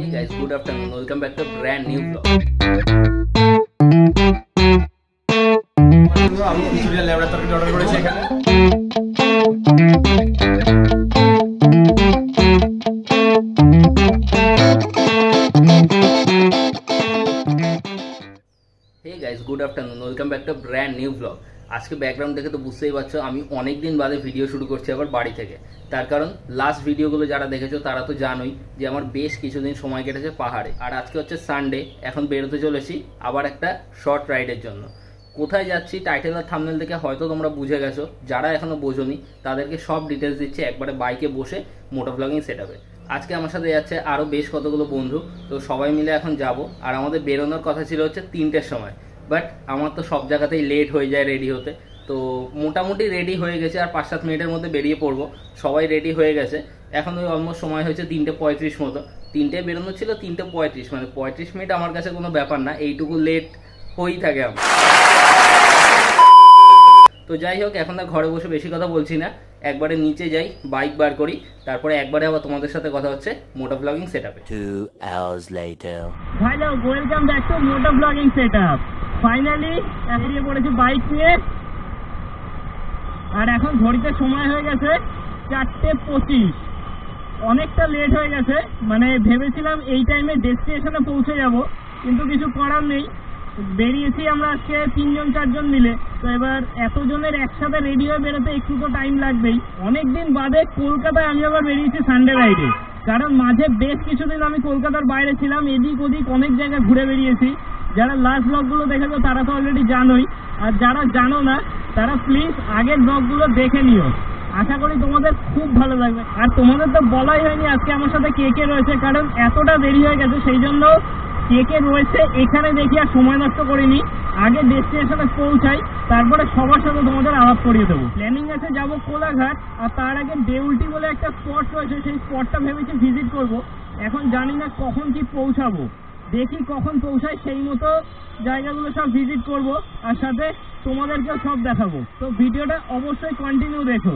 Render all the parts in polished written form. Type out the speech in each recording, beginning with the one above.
Hey guys, good afternoon. Welcome back to a brand new vlog. আমি খিচুড়ি লেবড়া তরকারি order করেছি এখানে। Hey guys, good afternoon. Welcome back to a brand new vlog. আজকে background দেখে তো বুঝতেই পারছো আমি অনেক দিন বাদে ভিডিও শুরু করছি আবার বাড়ি থেকে। তার কারণ লাস্ট ভিডিওগুলো যারা দেখেছো তারা তো জানোই যে আমার বেশ কিছুদিন সময় কেটেছে পাহাড়ে। আর আজকে হচ্ছে সানডে, এখন বেরোতে চলেছি আবার একটা শর্ট রাইডের জন্য। কোথায় যাচ্ছি টাইটেল আর থাম্বনেল দেখে হয়তো তোমরা বুঝে গেছো, যারা এখনো বোঝোনি তাদেরকে সব ডিটেলস দিচ্ছি একবারে বাইকে বসে মোটো ব্লগিং সেটআপে। আজকে আমার সাথে যাচ্ছে আরও বেশ কতগুলো বন্ধু, তো সবাই মিলে এখন যাব। আর আমাদের বেরোনোর কথা ছিল হচ্ছে 3টের সময়, বাট আমার তো সব জায়গাতেই লেট হয়ে যায় রেডি হতে। তো মোটামুটি রেডি হয়ে গেছে, আর 5-7 মিনিটের মধ্যে বেরিয়ে পড়বো। সবাই রেডি হয়ে গেছে, এখন ওই অলমোস্ট সময় হয়েছে 3:35 মতো। 3টায় বেরোনো ছিল, 3:35 মানে 35 মিনিট আমার কাছে কোনো ব্যাপার না, এইটুকু লেট হয়েই থাকে আমার। তো যাই হোক, এখন আর ঘরে বসে বেশি কথা বলছি না, একবারে নিচে যাই, বাইক বার করি, তারপরে একবারে আবার তোমাদের সাথে কথা হচ্ছে মোটো ব্লগিং সেটআপে। 2 hours later. Hello, welcome back to moto blogging setup. Finally বেরিয়ে পড়েছি বাইক নিয়ে, আর এখন ঘড়িতে সময় হয়ে গেছে 4:25। অনেকটা লেট হয়ে গেছে, মানে ভেবেছিলাম এই টাইমে ডেস্টিনেশনে পৌঁছে যাব, কিন্তু কিছু করার নেই। বেরিয়েছি আমরা আজকে 3-4জন মিলে, তো এবার এতজনের একসাথে রেডি হয়ে বেরোতে একটু তো টাইম লাগবেই। অনেকদিন বাদে কলকাতায় আমি আবার বেরিয়েছি সানডে রাইডে, কারণ মাঝে বেশ কিছুদিন আমি কলকাতার বাইরে ছিলাম, এদিক ওদিক অনেক জায়গায় ঘুরে বেরিয়েছি। যারা লাস্ট ব্লগগুলো দেখেছো তারা তো অলরেডি জানোই, আর যারা জানো না তারা প্লিজ আগের ব্লগগুলো দেখে নিও, আশা করি তোমাদের খুব ভালো লাগবে। আর তোমাদের তো বলাই হয়নি আজকে আমার সাথে কে কে রয়েছে, কারণ এতটা দেরি হয়ে গেছে, সেই জন্য কে কে রয়েছে এখানে দেখি আর সময় নষ্ট করিনি। আগে ডেস্টিনেশনে পৌঁছাই, তারপরে সবার সাথে তোমাদের আলাপ করিয়ে দেবো। প্ল্যানিং আছে যাবো কোলাঘাট, আর তার আগে দেউলটি বলে একটা স্পট রয়েছে, সেই স্পটটা ভেবেছি ভিজিট করব। এখন জানি না কখন কি পৌঁছাবো, দেখি কখন পৌঁছাই, সেই মতো জায়গাগুলো সব ভিজিট করব, আর সাথে তোমাদেরকেও সব দেখাবো। তো ভিডিওটা অবশ্যই কন্টিনিউ দেখো।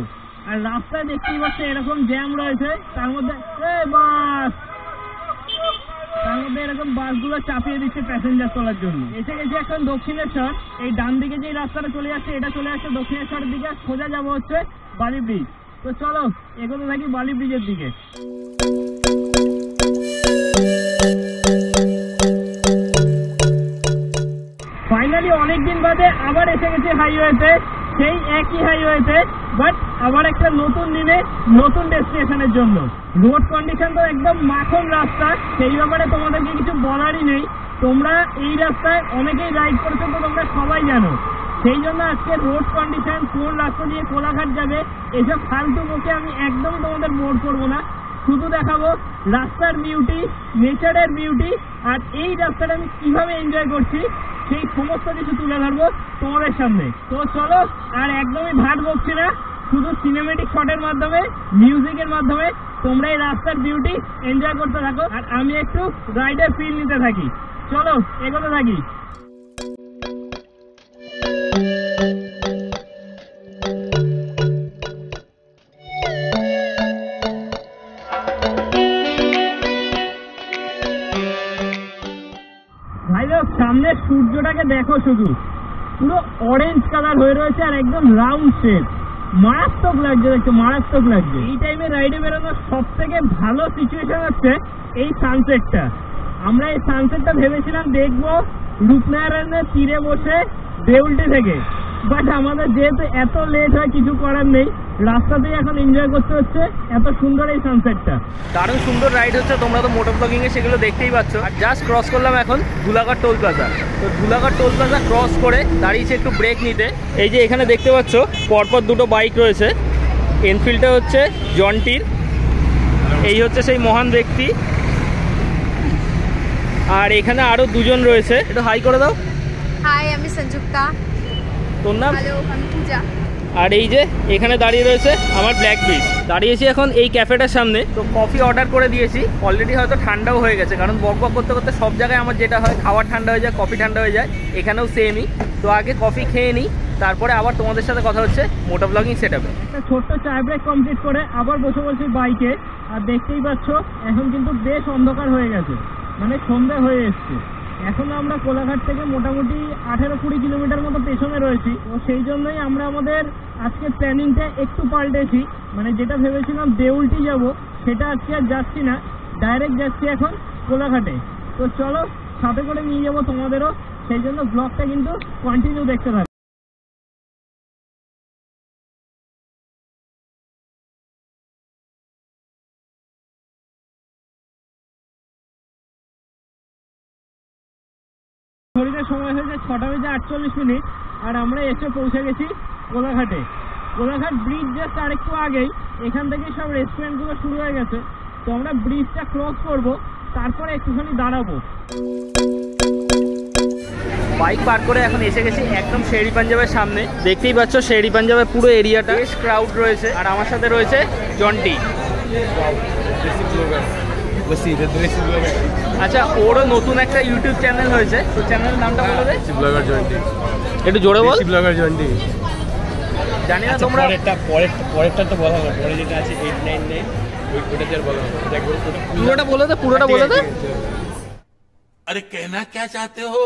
আর রাস্তায় দেখতেই পাচ্ছ এরকম জ্যাম রয়েছে, তার মধ্যে এরকম বাসগুলো চাপিয়ে দিচ্ছে প্যাসেঞ্জার তোলার জন্য। এসে গেছি এখন দক্ষিণেশ্বর, এই ডান দিকে যে রাস্তাটা চলে যাচ্ছে এটা চলে আসছে দক্ষিণেশ্বরের দিকে, সোজা যাবো হচ্ছে বালি ব্রিজ। তো চলো এগোতে থাকি বালি ব্রিজের দিকে। ফাইনালি অনেকদিন বাদে আবার এসে গেছি হাইওয়েতে, সেই একই হাইওয়েতে, বাট আবার একটা নতুন দিনে নতুন ডেস্টিনেশনের জন্য। রোড কন্ডিশন তো একদম মাখন রাস্তা, সেই ব্যাপারে তোমাদেরকে কিছু বলারই নেই। তোমরা এই রাস্তায় অনেকেই রাইড করেছো, তো তোমরা সবাই জানো। সেই জন্য আজকে রোড কন্ডিশন, কোন রাস্তা দিয়ে কোলাঘাট যাবে, এসব ফালতু বকে আমি একদম তোমাদের বোর করবো না। শুধু দেখাবো রাস্তার বিউটি, নেচারের বিউটি, আর এই রাস্তাটা আমি কিভাবে এনজয় করছি সেই সমস্ত কিছু তুলে ধরবো তোমাদের সামনে। তো চলো, আর একদমই ভাট বকছি না, শুধু সিনেমেটিক শটের মাধ্যমে, মিউজিকের মাধ্যমে তোমরা এই রাস্তার বিউটি এনজয় করতে থাকো, আর আমি একটু রাইডের ফিল নিতে থাকি। চলো এগোতে থাকি। সামনে সূর্যটাকে দেখো, শুধু পুরো অরেঞ্জ কালার হয়ে রয়েছে, আর একদম রাউন্ড শেপ, মারাত্মক লাগছে দেখতে, মারাত্মক লাগছে। এই টাইমে রাইডে বেরোনোর সব থেকে ভালো সিচুয়েশন হচ্ছে এই সানসেটটা। আমরা এই সানসেটটা ভেবেছিলাম দেখবো রূপনারায়ণের তীরে বসে দেউলটি থেকে, বাট আমাদের যেহেতু এত লেট হয় কিছু করার নেই, রাস্তাতেই এখন এনজয় করতে হচ্ছে এত সুন্দর এই সানসেটটা। দারুণ সুন্দর রাইড হচ্ছে, তোমরা তো মোটো ব্লগিং এ সেগুলো দেখতেই পাচ্ছ। আর জাস্ট ক্রস করলাম এখন ধুলাঘাট টোল প্লাজা। তো ধুলাঘাট টোল প্লাজা ক্রস করে দাঁড়িয়েছে একটু ব্রেক নিতে। এই যে এখানে দেখতে পাচ্ছ পরপর দুটো বাইক রয়েছে, এনফিল্ডটা হচ্ছে জন্টির, এই হচ্ছে সেই মহান ব্যক্তি, আর এখানে আরো দুজন রয়েছে। একটু হাই করে দাও। হাই, আমি সঞ্জুক্তা। তোর নাম? হ্যালো, আমি পূজা। আর এই যে এখানে দাঁড়িয়ে রয়েছে আমার ব্ল্যাক বিচ। দাঁড়িয়েছি এখন এই ক্যাফেটার সামনে। তো কফি অর্ডার করে দিয়েছি, অলরেডি হয়তো ঠান্ডাও হয়ে গেছে, কারণ বক বক করতে করতে সব জায়গায় আমার যেটা হয় খাবার ঠান্ডা হয়ে যায়, কফি ঠান্ডা হয়ে যায়, এখানেও সেমই। তো আগে কফি খেয়ে নিই, তারপরে আবার তোমাদের সাথে কথা হচ্ছে মোটো ব্লগিং সেটআপে। একটা ছোট্ট চা ব্রেক কমপ্লিট করে আবার বসে বলছি বাইকে, আর দেখতেই পাচ্ছ এখন কিন্তু বেশ অন্ধকার হয়ে গেছে, মানে সন্ধ্যা হয়ে এসছে। এখন আমরা কোলাঘাট থেকে মোটামুটি 18-20 কিলোমিটার মতো পেছনে রয়েছি। তো সেই জন্যই আমরা আমাদের আজকে প্ল্যানিংটা একটু পাল্টেছি, মানে যেটা ভেবেছিলাম দেউলটি যাব সেটা আজকে আর যাচ্ছি না, ডাইরেক্ট যাচ্ছি এখন কোলাঘাটে। তো চলো সাথে করে নিয়ে যাবো তোমাদেরও, সেই জন্য ব্লগটা কিন্তু কন্টিনিউ দেখতে থাকো। ঘড়িতে সময় হয়েছে 6:48, আর আমরা এসে পৌঁছে গেছি কোলাঘাটে। কোলাঘাট ব্রিজ জাস্ট আরেকটু আগেই, এখান থেকে সব রেস্টুরেন্টগুলো শুরু হয়ে গেছে। তো আমরা ব্রিজটা ক্রস করব, তারপরে একটুখানি দাঁড়াবো। বাইক পার করে এখন এসে গেছি একদম শেরি পাঞ্জাবের সামনে। দেখতেই পাচ্ছ শেরি পাঞ্জাবের পুরো এরিয়াটা বেশ ক্রাউড রয়েছে, আর আমার সাথে রয়েছে জন্টি। আচ্ছা, ওরও নতুন একটা ইউটিউব চ্যানেল হয়েছে, তো চ্যানেলের নামটা বলে দে। ব্লগার জয়েন্টি, একটু জোরে বল। ব্লগার জয়েন্টি। জানি না তোমরা পরেরটা তো বলা হবে, পরে যেটা আছে 899 ওইটা দিয়ে বলা হবে। পুরোটা বলে দে, পুরোটা বলে দে। अरे कहना क्या चाहते हो?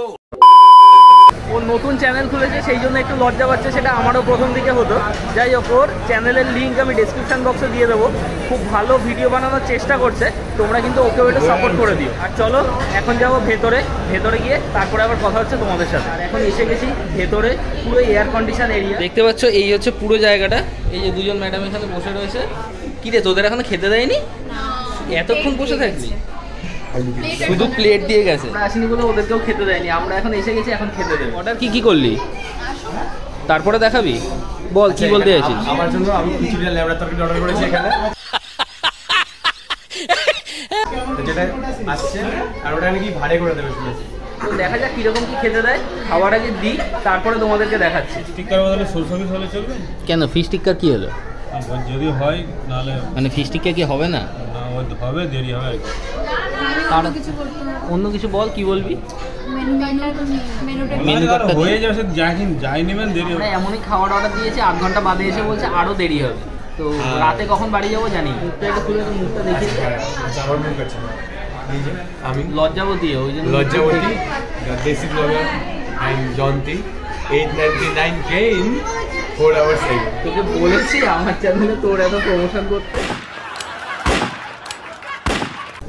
ও নতুন চ্যানেল খুলেছে, সেই জন্য একটু লজ্জা পাচ্ছে, সেটা আমারও প্রথম দিকে হতো। যাই হোক, ওর চ্যানেলের লিঙ্ক আমি ডেসক্রিপশন বক্সে দিয়ে দেবো। খুব ভালো ভিডিও বানানোর চেষ্টা করছে, তোমরা কিন্তু ওকেও একটু সাপোর্ট করে দিও। আর চলো এখন যাবো ভেতরে, ভেতরে গিয়ে তারপরে আবার কথা হচ্ছে তোমাদের সাথে। আর এখন এসে গেছি ভেতরে, পুরো এয়ার কন্ডিশন এরিয়া দেখতে পাচ্ছ। এই হচ্ছে পুরো জায়গাটা। এই যে দুজন ম্যাডাম এখানে বসে রয়েছে। কি রে, তোদের এখনো খেতে দেয়নি? এতক্ষণ বসে থাকবি? শুধু প্লেট দিয়ে গেছে, আসেনি বলে ওদেরকেও খেতে দেয়নি। আমরা এখন এসে গেছি, এখন খেতে দেবো। অর্ডার কি করলি তারপরে দেখাবি? বল কি বলতে চাইছিস? আমার জন্য আমি খিচুড়ি লেবড়া তরকারি অর্ডার করেছি এখানে, যেটা আসছে, আর ওটা নাকি ভাড়ে করে দেবে শুনেছি। তো দেখা যাক কিরকম কি খেতে দেয়। খাবার আগে দিই, তারপরে তোমাদেরকে দেখাচ্ছি। টিক্কার বদলে সোল সার্ভিস হলে চলবে? কেন, ফিশ টিক্কা কি হলো? যদি হয় নাহলে মানে ফিশ টিক্কা কি হবে না? হবে, দেরি হবে আর কি। অন্য কিছু বল, কি বলবি? হয়ে যাবে, যাই নেবেন, দেরি হবে। এমনই খাবার অর্ডার দিয়েছে, 8 ঘন্টা বাদে এসে বলছে আরো দেরি হবে। তো রাতে কখন বাড়ি যাবো জানি। মুখটা একটু খুলে, মুখটা দেখি। আমার মুখ আছে, আমি লজ্জাবতী, ওই জন্য লজ্জাবতী দেশি blogger and Jayanti 899K in 4 hours ago। তোকে বলেছি আমার চ্যানেলে তোর এত প্রমোশন করতে।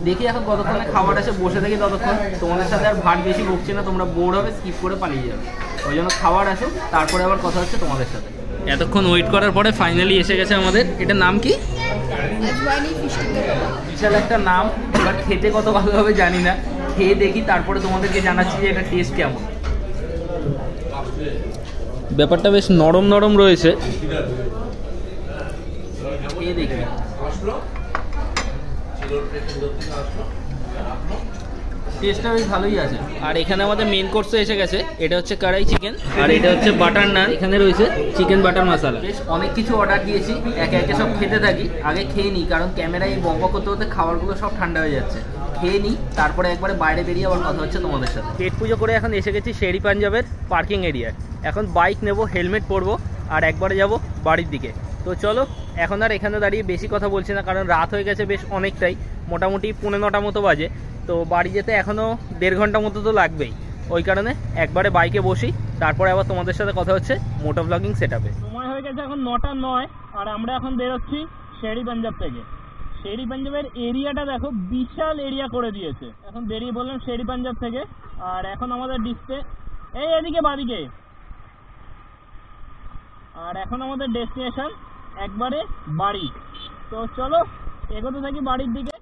দেখি এখন কতক্ষণে খাবার আসে, বসে থাকি ততক্ষণ। তোমাদের সাথে আর ভাট বেশি বকছে না, তোমরা বোর হবে, স্কিপ করে পালিয়ে যাবে। ওই জন্য খাবার আসুক, তারপরে আবার কথা হচ্ছে তোমাদের সাথে। এতক্ষণ ওয়েট করার পরে ফাইনালি এসে গেছে আমাদের। এটার নাম কি? বিশাল একটা নাম, এবার খেতে কত ভালো হবে জানি না। খেয়ে দেখি, তারপরে তোমাদেরকে জানাচ্ছি যে এটা টেস্ট কেমন। ব্যাপারটা বেশ নরম নরম রয়েছে, খেয়ে দেখি। টেস্টটা বেশ ভালোই আছে। আর এখানে আমাদের মেন কোর্সে এসে গেছে, এটা হচ্ছে কড়াই চিকেন, আর এটা হচ্ছে বাটার নান। এখানে রয়েছে চিকেন বাটার মশলা। বেশ অনেক কিছু অর্ডার দিয়েছি, একে একে সব খেতে থাকি। আগে খেয়ে নিই, কারণ ক্যামেরায় বক করতে করতে খাবারগুলো সব ঠান্ডা হয়ে যাচ্ছে। খেয়ে নিই, তারপরে একবারে বাইরে বেরিয়ে আবার কথা হচ্ছে তোমাদের সাথে। পেট পুজো করে এখন এসে গেছি শেরি পাঞ্জাবের পার্কিং এরিয়ায়। এখন বাইক নেব, হেলমেট পরবো, আর একবারে যাব বাড়ির দিকে। তো চলো, এখন আর এখানে দাঁড়িয়ে বেশি কথা বলছি না, কারণ রাত হয়ে গেছে বেশ অনেকটাই, মোটামুটি 9:45 মতো বাজে। তো বাড়ি যেতে এখনও 1.5 ঘন্টা মতো তো লাগবেই। ওই কারণে একবারে বাইকে বসি, তারপরে আবার তোমাদের সাথে কথা হচ্ছে মোটো ব্লগিং সেটআপে। সময় হয়ে গেছে এখন 9:09, আর আমরা এখন বেরোচ্ছি শেরি পাঞ্জাব থেকে। শেরি পাঞ্জাবের এরিয়াটা দেখো, বিশাল এরিয়া করে দিয়েছে। এখন বেরিয়ে বললাম শেরি পাঞ্জাব থেকে, আর এখন আমাদের ডিসপ্লে এদিকে বাদিকে। আর এখন আমাদের ডেস্টিনেশন একবারে বাড়ি। তো চলো এগোতে থাকি বাড়ির দিকে।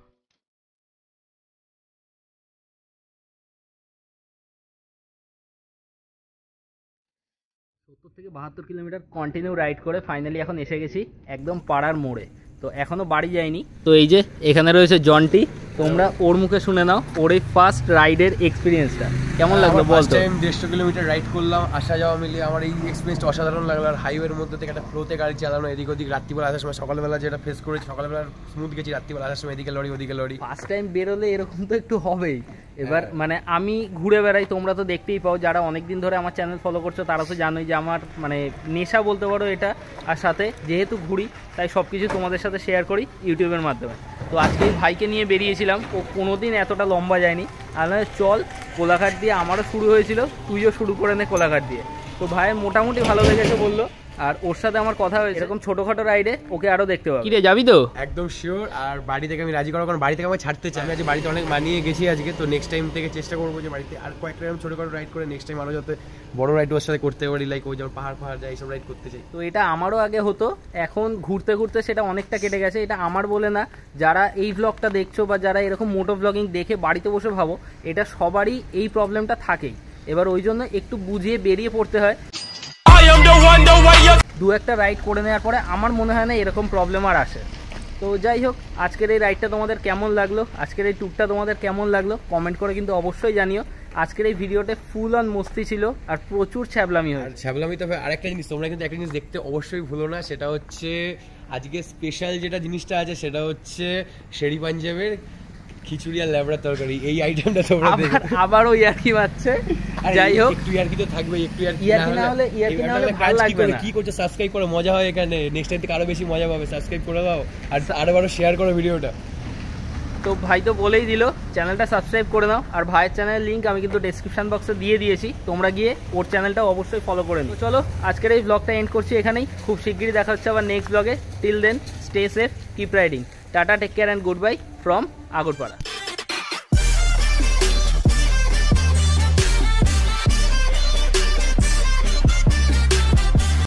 70 থেকে 72 কিলোমিটার কন্টিনিউ রাইড করে ফাইনালি এখন এসে গেছি একদম পাড়ার মোড়ে। তো এখনো বাড়ি যাইনি। তো এই যে এখানে রয়েছে জন্টি, তোমরা ওর মুখে শুনে নাও ওর এই ফার্স্ট রাইডের এক্সপিরিয়েন্সটা কেমন লাগলো বল। ফার্স্ট টাইম 150 কিলোমিটার রাইড করলাম, আসা যাওয়া মিলিয়ে আমার এই এক্সপিরিয়েন্সটা অসাধারণ লাগলো। আর হাইওয়ের মধ্যে থেকে একটা ফ্লোতে গাড়ি চালানো, এদিক ওদিক, রাত্রিবেলা আসার সময়, সকালবেলা যেটা ফেস করেছি, সকালবেলা স্মুথ গেছি, রাত্রিবেলা আসার সময় এদিকে লরি ওদিকে লরি। ফার্স্ট টাইম বেরোলে এরকম তো একটু হবেই। এবার মানে আমি ঘুরে বেড়াই, তোমরা তো দেখতেই পাও, যারা অনেকদিন ধরে আমার চ্যানেল ফলো করছো তারা তো জানোই যে আমার মানে নেশা বলতে পারো এটা। আর সাথে যেহেতু ঘুরি, তাই সব কিছু তোমাদের সাথে শেয়ার করি ইউটিউবের মাধ্যমে। তো আজকে এই ভাইকে নিয়ে বেরিয়েছিলাম, ও কোনোদিন এতটা লম্বা যায়নি। আর চল কোলাঘাট দিয়ে আমারও শুরু হয়েছিল, তুইও শুরু করে নে কোলাঘাট দিয়ে। তো ভাইয়ের মোটামুটি ভালো লেগেছে বললো, আর ওর সাথে আমার কথা হয়েছে এরকম ছোটোখাটো রাইডে ওকে আরও দেখতে পাবো। কিরে যাবি তো? একদম শিওর। আর বাড়ি থেকে আমি রাজি করার কারণ বাড়ি থেকে আমি ছাড়তে চাই। আমি আজ বাড়িতে অনেক মানিয়ে গেছি আজকে, তো নেক্সট টাইম থেকে চেষ্টা করবো যে বাড়িতে আর কয়েকটা এরকম ছোটোখাটো রাইড করে নেক্সট টাইম আরও যাতে বড় রাইড ওর সাথে করতে পারি, লাইক ওই যেমন পাহাড় যায় এইসব রাইড করতে চাই। তো এটা আমারও আগে হতো, এখন ঘুরতে ঘুরতে সেটা অনেকটা কেটে গেছে। এটা আমার বলে না, যারা এই ব্লগটা দেখছো বা যারা এরকম মোটো ব্লগিং দেখে বাড়িতে বসে ভাবো, এটা সবারই এই প্রবলেমটা থাকেই। এবার ওই জন্য একটু বুঝিয়ে বেরিয়ে পড়তে হয়। দু একটা রাইড করে নেওয়ার পরে আমার মনে হয় না এরকম প্রবলেম আর আসে। তো যাই হোক, আজকের এই রাইডটা তোমাদের কেমন লাগলো, আজকের এই ট্যুরটা তোমাদের কেমন লাগলো কমেন্ট করে কিন্তু অবশ্যই জানিও। আজকের এই ভিডিওতে ফুল অন মস্তি ছিল আর প্রচুর ছ্যাবলামি হয়। ছ্যাবলামি তবে আরেকটা জিনিস তোমরা কিন্তু একটা জিনিস দেখতে অবশ্যই ভুলো না, সেটা হচ্ছে আজকে স্পেশাল যেটা জিনিসটা আছে সেটা হচ্ছে শেরি পাঞ্জাবের খিচুড়ি আর ল্যাবড়া তরকারি। এই আইটেমটা তোমরা দেখো, আবারও ইয়ার্কি মারছে। যাই হোক, একটু ইয়ার্কি তো থাকবে, একটু ইয়ার্কি না হলে ভালো লাগবে না। কি করছো? সাবস্ক্রাইব করো, মজা হয় এখানে। নেক্সট টাইম থেকে আরো বেশি মজা পাবে, সাবস্ক্রাইব করে দাও আর আরো শেয়ার করো ভিডিওটা। তো ভাই তো বলেই দিল, চ্যানেলটা সাবস্ক্রাইব করে নাও। আর ভাইয়ের চ্যানেলের লিঙ্ক আমি কিন্তু ডেসক্রিপশন বক্সে দিয়ে দিয়েছি, তোমরা গিয়ে ওর চ্যানেলটাও অবশ্যই ফলো করে নিও। চলো আজকের এই ব্লগটা এন্ড করছি এখানেই, খুব শিগগিরই দেখা হচ্ছে আবার নেক্সট ব্লগে। Till then stay safe, keep riding, tata, take care and good bye from Agarpara.